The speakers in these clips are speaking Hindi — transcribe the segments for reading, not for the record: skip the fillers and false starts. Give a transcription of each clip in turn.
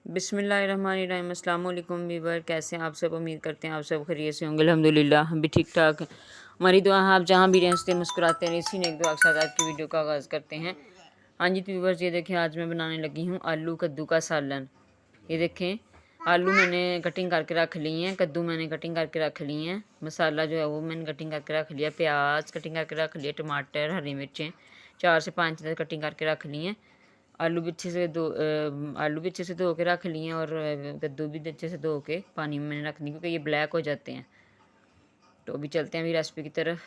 बिस्मिल्लाहिर्रहमानिर्रहीम। अस्सलाम वालेकुम वीवर, कैसे हैं आप सब? उम्मीद करते हैं आप सब खैरियत से होंगे। अल्हम्दुलिल्लाह हम भी ठीक ठाक। हमारी दुआ है आप जहाँ भी रहते मुस्कुराते रहें। इसी ने एक दुआ के साथ आज की वीडियो का आगाज़ करते हैं। हाँ जी व्यूवर्स, ये देखें आज मैं बनाने लगी हूँ आलू कद्दू का सालन। ये देखें आलू मैंने कटिंग करके रख ली हैं, कद्दू मैंने कटिंग करके रख ली हैं, मसाला जो है वो मैंने कटिंग करके रख लिया, प्याज कटिंग करके रख लिया, टमाटर, हरी मिर्चें 4 से 5 कटिंग करके रख ली हैं। आलू भी अच्छे से धो के रख लिए हैं और कद्दू भी अच्छे से धो के पानी में मैंने रख दी क्योंकि ये ब्लैक हो जाते हैं। तो अभी चलते हैं अभी रेसिपी की तरफ।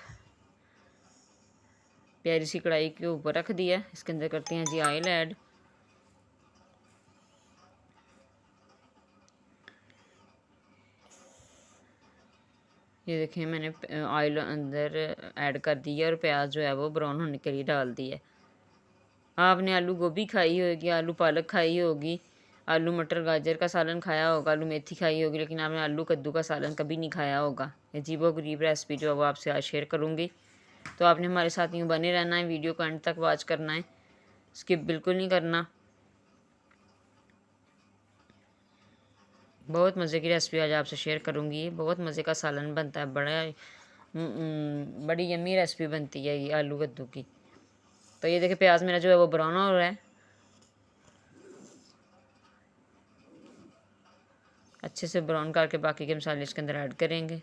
प्यारी सी कढ़ाई के ऊपर रख दिया, इसके अंदर करते हैं जी ऑयल ऐड। ये देखें मैंने ऑयल अंदर ऐड कर दिया और प्याज जो है वो ब्राउन होने के लिए डाल दिया। आपने आलू गोभी खाई होगी, आलू पालक खाई होगी, आलू मटर गाजर का सालन खाया होगा, आलू मेथी खाई होगी, लेकिन आपने आलू कद्दू का सालन कभी नहीं खाया होगा। अजीबो गरीब रेसिपी जो है वो आपसे आज शेयर करूँगी। तो आपने हमारे साथ यूँ बने रहना है, वीडियो को एंड तक वॉच करना है, स्किप बिल्कुल नहीं करना। बहुत मज़े की रेसिपी आज आपसे शेयर करूँगी। बहुत मज़े का सालन बनता है, बड़ी यम्मी रेसिपी बनती है ये आलू कद्दू की। तो ये देखिए प्याज मेरा जो है वो ब्राउन हो रहा है। अच्छे से ब्राउन करके बाकी के मसाले इसके अंदर ऐड करेंगे।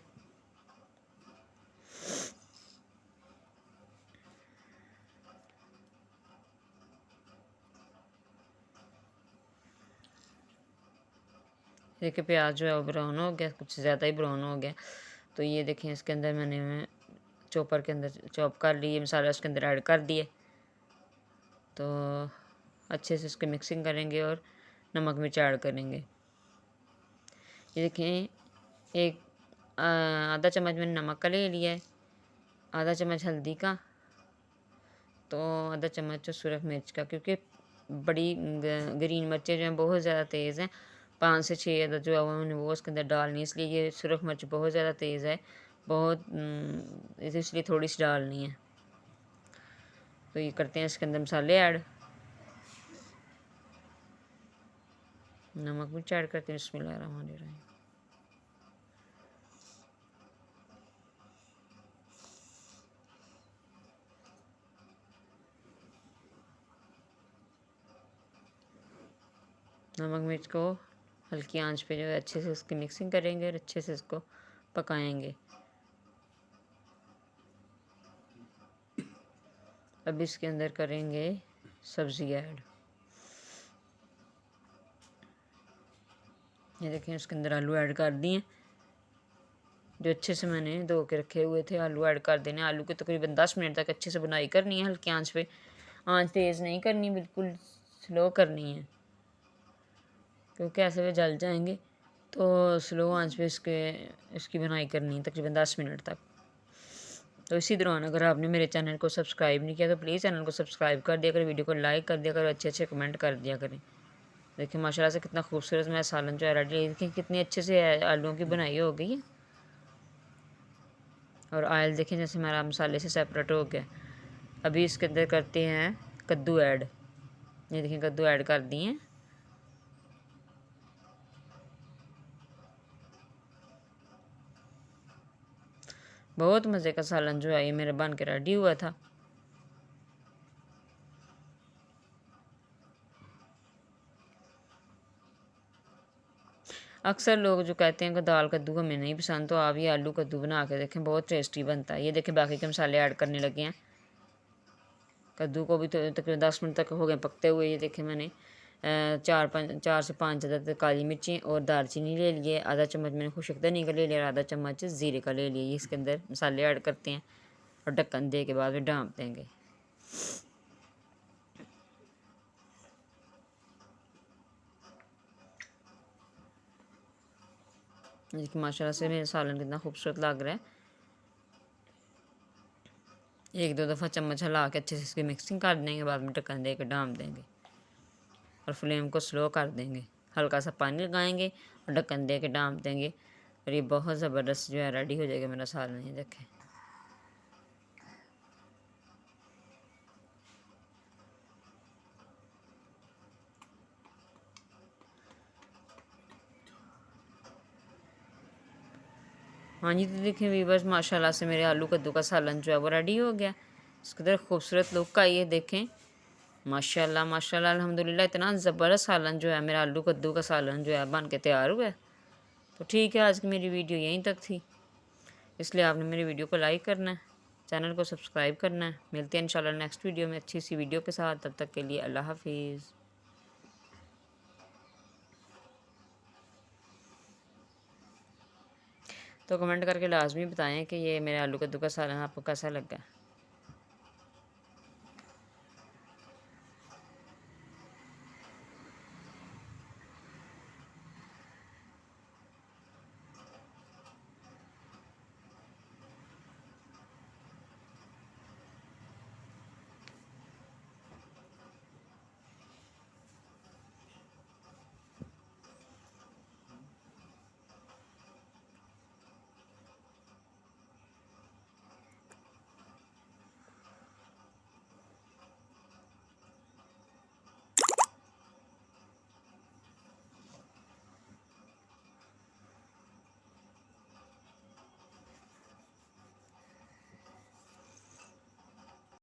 देखिए प्याज जो है वो ब्राउन हो गया, कुछ ज़्यादा ही ब्राउन हो गया। तो ये देखें इसके अंदर मैंने चॉपर के अंदर चॉप कर लिए मसाला, उसके अंदर ऐड कर दिए। तो अच्छे से इसके मिक्सिंग करेंगे और नमक मिर्च ऐड करेंगे। ये देखें एक आधा चम्मच मैंने नमक का ले लिया है, आधा चम्मच हल्दी का, तो आधा चम्मच सुरख मिर्च का, क्योंकि बड़ी ग्रीन मिर्चें जो हैं बहुत ज़्यादा तेज़ हैं। 5 से 6 अदद जो है उन्होंने वो उसके अंदर डालनी है, इसलिए ये सुरख मिर्च बहुत ज़्यादा तेज़ है, बहुत इसलिए थोड़ी सी डालनी है। तो ये करते हैं इसके अंदर मसाले ऐड। नमक मिर्च ऐड करते हैं। बिस्मिल्लाहिर्रहमानिर्रहीम। नमक मिर्च को हल्की आंच पे जो है अच्छे से इसकी मिक्सिंग करेंगे और अच्छे से इसको पकाएंगे। अब इसके अंदर करेंगे सब्ज़ी ऐड। ये देखें इसके अंदर आलू ऐड कर दिए, जो अच्छे से मैंने धो के रखे हुए थे। आलू ऐड कर देने। आलू के तकरीबन 10 मिनट तक अच्छे से बुनाई करनी है, हल्की आंच पे। आंच तेज़ नहीं करनी, बिल्कुल स्लो करनी है, क्योंकि ऐसे वे जल जाएंगे। तो स्लो आंच पे इसकी बुनाई करनी है तकरीबन 10 मिनट तक। तो इसी दौरान अगर आपने मेरे चैनल को सब्सक्राइब नहीं किया तो प्लीज़ चैनल को सब्सक्राइब कर दिया करें, वीडियो को लाइक कर दिया करें, अच्छे अच्छे कमेंट कर दिया करें। देखिए माशाल्लाह से कितना खूबसूरत मेरा सालन जो है रेडी। देखिए कितनी अच्छे से आलूओं की बुनाई हो गई है और ऑयल देखें जैसे हमारा मसाले से सेपरेट हो गया। अभी इसके अंदर करते हैं कद्दू ऐड। ये देखिए कद्दू ऐड कर दिए। बहुत मज़े का सालन जो है ये मेरा बन के रेडी हुआ था। अक्सर लोग जो कहते हैं कि दाल कद्दू हमें नहीं पसंद, तो आप ये आलू कद्दू बना के देखें, बहुत टेस्टी बनता है। ये देखें बाकी के मसाले ऐड करने लगे हैं। कद्दू को भी तो तकरीबन 10 मिनट तक हो गए पकते हुए। ये देखें मैंने 4 से 5 अदद काली मिर्ची और दालचीनी ले लिए, आधा चम्मच मैंने खुशकदनी का ले लिया और आधा चम्मच ज़ीरे का ले लिया। ये इसके अंदर मसाले ऐड करते हैं और ढक्कन दे के बाद में ढाँप देंगे। देखिए माशाल्लाह से मेरा सालन कितना खूबसूरत लग रहा है। एक दो दफ़ा चम्मच हिला के अच्छे से इसकी मिक्सिंग कर देंगे, बाद में ढक्कन दे के ढाँप देंगे और फ्लेम को स्लो कर देंगे। हल्का सा पानी लगाएंगे और ढक्कन दे के ढाँप देंगे और ये बहुत ज़बरदस्त जो है रेडी हो जाएगा मेरा सालन। ये देखें हाँ जी, तो देखें वीवर्स, माशाल्लाह से मेरे आलू कद्दू का सालन जो है वो रेडी हो गया। इसके अंदर खूबसूरत लुक आई है, देखें माशाल्लाह माशाल्लाह अल्हम्दुलिल्लाह। इतना ज़बरदस्त सालन जो है, मेरा आलू कद्दू का सालन जो है बन के तैयार हुआ है। तो ठीक है, आज की मेरी वीडियो यहीं तक थी, इसलिए आपने मेरी वीडियो को लाइक करना है, चैनल को सब्सक्राइब करना है। मिलते हैं इंशाल्लाह नेक्स्ट वीडियो में अच्छी सी वीडियो के साथ। तब तक के लिए अल्लाह हाफिज़। तो कमेंट करके लाजमी बताएं कि ये मेरे आलू कद्दू का सालन आपको कैसा लगा।